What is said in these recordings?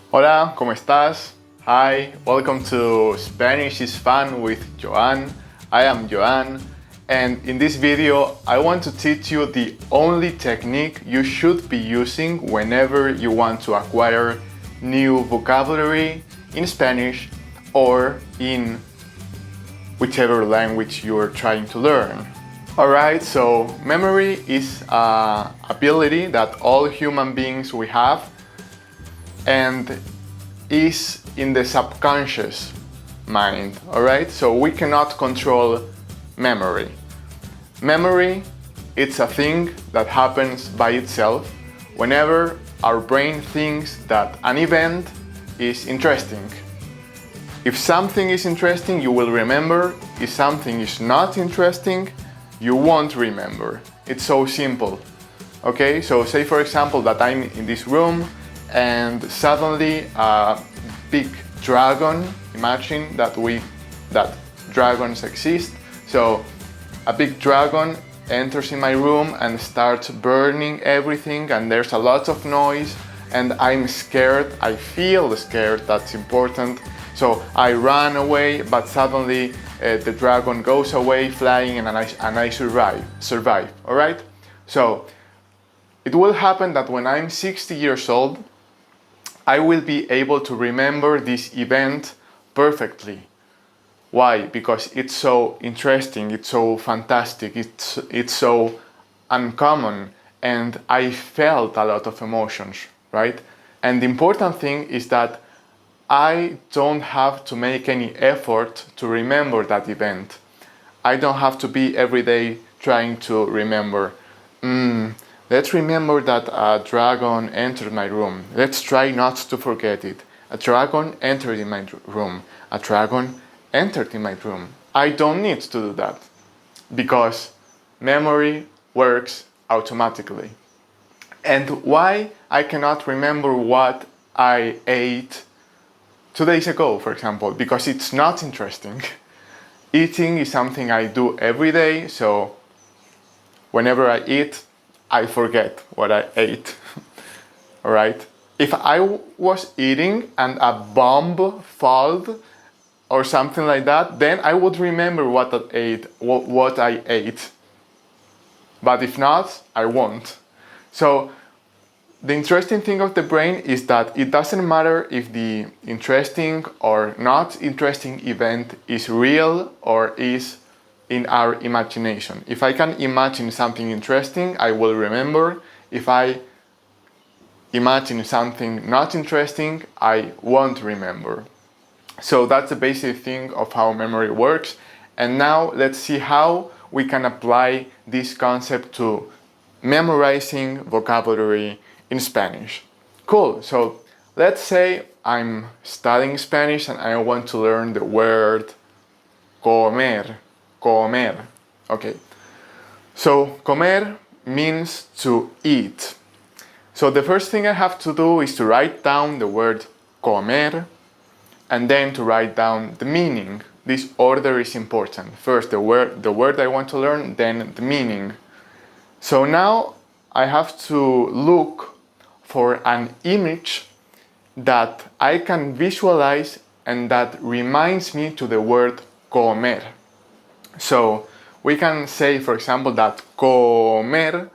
Hola, ¿cómo estás? Hi, welcome to Spanish is Fun with Joan. I am Joan, and in this video I want to teach you the only technique you should be using whenever you want to acquire new vocabulary in Spanish or in whichever language you're trying to learn. Alright, so memory is an ability that all human beings we have and is in the subconscious mind, alright? So we cannot control memory. Memory, it's a thing that happens by itself whenever our brain thinks that an event is interesting. If something is interesting, you will remember. If something is not interesting, you won't remember. It's so simple. Okay, so say for example that I'm in this room and suddenly a big dragon, imagine that dragons exist. So a big dragon enters in my room and starts burning everything, and there's a lot of noise and I'm scared. I feel scared, that's important. So I run away, but suddenly the dragon goes away flying and I survive, all right? So it will happen that when I'm 60 years old, I will be able to remember this event perfectly. Why? Because it's so interesting, it's so fantastic, it's so uncommon, and I felt a lot of emotions, right? And the important thing is that I don't have to make any effort to remember that event. I don't have to be every day trying to remember. Let's remember that a dragon entered my room. Let's try not to forget it. A dragon entered in my room. A dragon entered in my room. I don't need to do that because memory works automatically. And why I cannot remember what I ate 2 days ago, for example? Because it's not interesting. Eating is something I do every day, so whenever I eat, I forget what I ate. Alright? If I was eating and a bomb fell or something like that, then I would remember what I ate. But if not, I won't. So the interesting thing of the brain is that it doesn't matter if the interesting or not interesting event is real or is in our imagination. If I can imagine something interesting, I will remember. If I imagine something not interesting, I won't remember. So that's the basic thing of how memory works. And now let's see how we can apply this concept to memorizing vocabulary in Spanish. Cool, so let's say I'm studying Spanish and I want to learn the word comer. Comer. Okay. So comer means to eat. So the first thing I have to do is to write down the word comer and then to write down the meaning. This order is important. First the word I want to learn, then the meaning. So now I have to look for an image that I can visualize and that reminds me to the word comer. So we can say, for example, that comer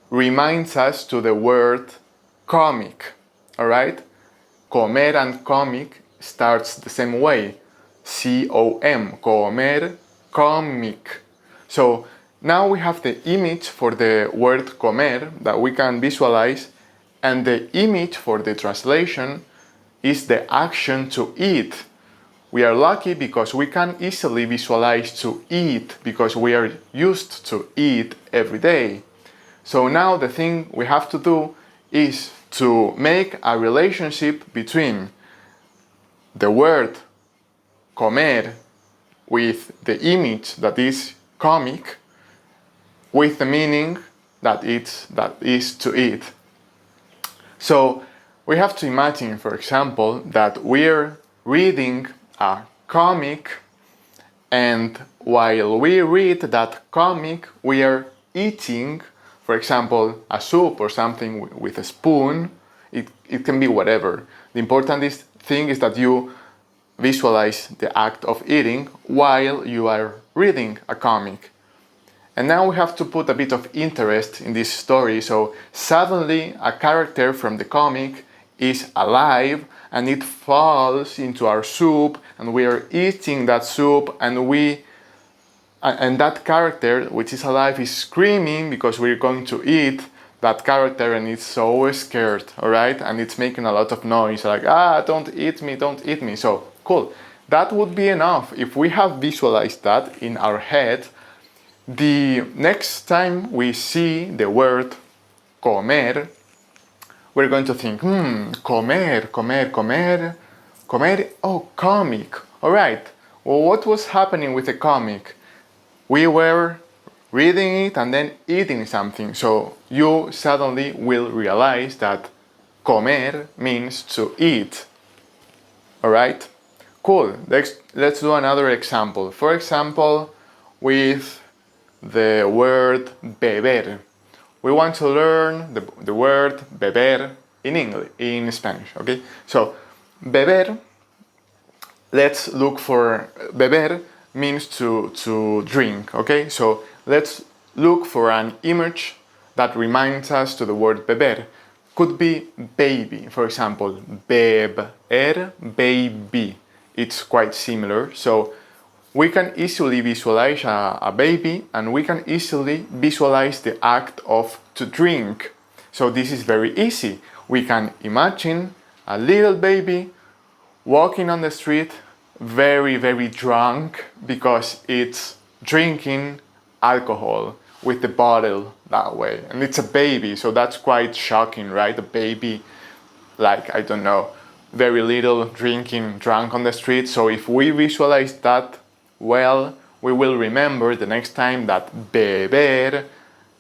reminds us to the word comic, all right? Comer and comic starts the same way, C-O-M, comer, comic. So now we have the image for the word comer that we can visualize, and the image for the translation is the action to eat. We are lucky because we can easily visualize to eat because we are used to eat every day. So now the thing we have to do is to make a relationship between the word comer with the image that is comic with the meaning that is to eat. So we have to imagine, for example, that we're reading a comic, and while we read that comic, we are eating, for example, a soup or something with a spoon, It can be whatever. The important thing is that you visualize the act of eating while you are reading a comic. And now we have to put a bit of interest in this story. So suddenly a character from the comic is alive and it falls into our soup and we are eating that soup and that character which is alive is screaming because we're going to eat that character and it's so scared, all right? And it's making a lot of noise like, don't eat me, don't eat me. So cool, that would be enough. If we have visualized that in our head, the next time we see the word comer, we're going to think, comer, oh, comic. All right, well, what was happening with the comic? We were reading it and then eating something. So you suddenly will realize that comer means to eat. All right, cool. Let's do another example. For example, with the word beber. We want to learn the word beber in English, in Spanish, okay? So, beber, let's look for, beber means to drink, okay? So, let's look for an image that reminds us to the word beber. Could be baby, for example, beber, baby. It's quite similar, so we can easily visualize a baby and we can easily visualize the act of to drink. So this is very easy. We can imagine a little baby walking on the street very, very drunk because it's drinking alcohol with the bottle that way. And it's a baby, so that's quite shocking, right? A baby, like, I don't know, very little drinking drunk on the street. So if we visualize that well, we will remember the next time that beber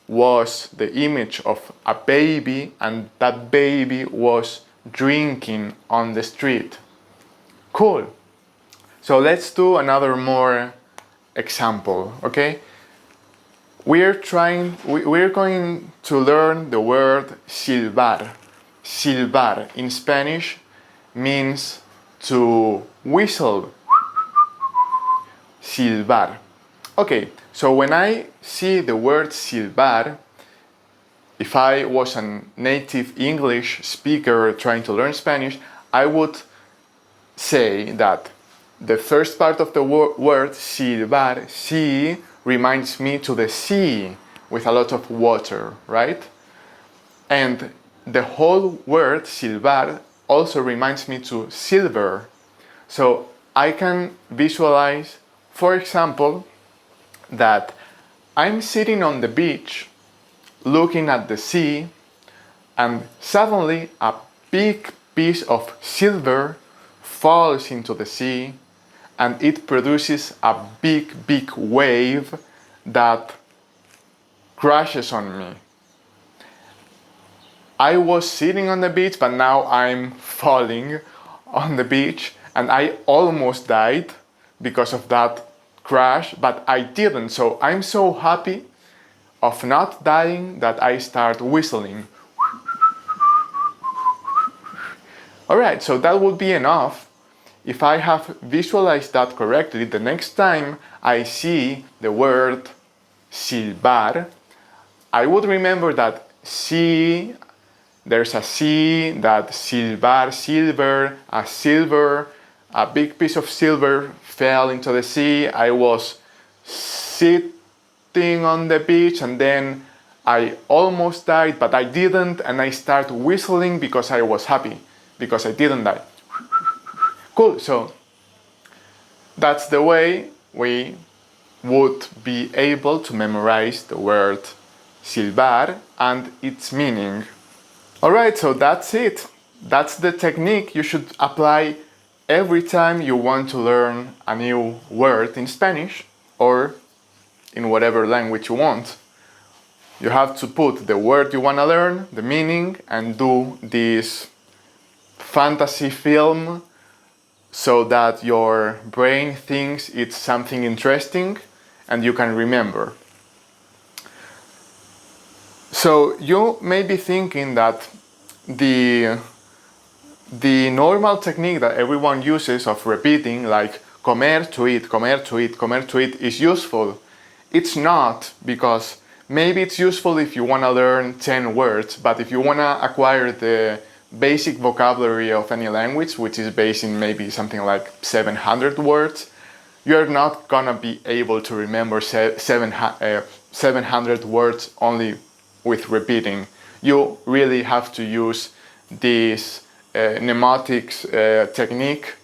was the image of a baby and that baby was drinking on the street. Cool. So let's do another more example, okay? We're going to learn the word silbar. Silbar in Spanish means to whistle. Silbar. Okay, so when I see the word silbar, if I was a native English speaker trying to learn Spanish, I would say that the first part of the word silbar, si, reminds me to the sea with a lot of water, right? And the whole word silbar also reminds me to silver. So I can visualize, for example, that I'm sitting on the beach looking at the sea and suddenly a big piece of silver falls into the sea and it produces a big, big wave that crashes on me. I was sitting on the beach, but now I'm falling on the beach and I almost died because of that crash, but I didn't. So I'm so happy of not dying that I start whistling. Alright, so that would be enough. If I have visualized that correctly, the next time I see the word silbar, I would remember that si, there's a si, that silbar, silver, a silver, a big piece of silver fell into the sea. I was sitting on the beach and then I almost died, but I didn't, and I start whistling because I was happy, because I didn't die. Cool, so that's the way we would be able to memorize the word silbar and its meaning. Alright, so that's it. That's the technique you should apply every time you want to learn a new word in Spanish or in whatever language you want. You have to put the word you want to learn, the meaning, and do this fantasy film so that your brain thinks it's something interesting and you can remember. So you may be thinking that the normal technique that everyone uses of repeating, like comer to eat, comer to eat, comer to eat, is useful. It's not, because maybe it's useful if you want to learn 10 words, but if you want to acquire the basic vocabulary of any language, which is based in maybe something like 700 words, you're not gonna be able to remember 700 words only with repeating. You really have to use this mnemonics technique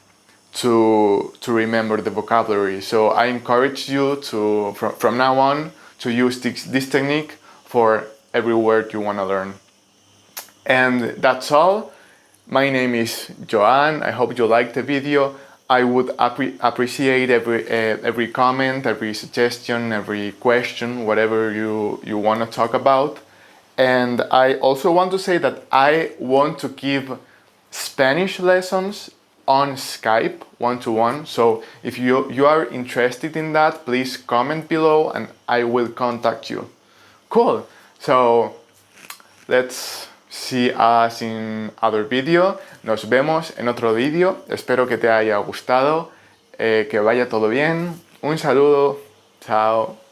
to remember the vocabulary. So I encourage you to, from now on, to use this technique for every word you want to learn. And that's all. My name is Joan. I hope you liked the video. I would appreciate every comment, every suggestion, every question, whatever you want to talk about. And I also want to say that I want to give Spanish lessons on Skype one-to-one. So if you are interested in that, please comment below and I will contact you. Cool. So let's see us in other video. Nos vemos en otro vídeo. Espero que te haya gustado, que vaya todo bien. Un saludo. Chao.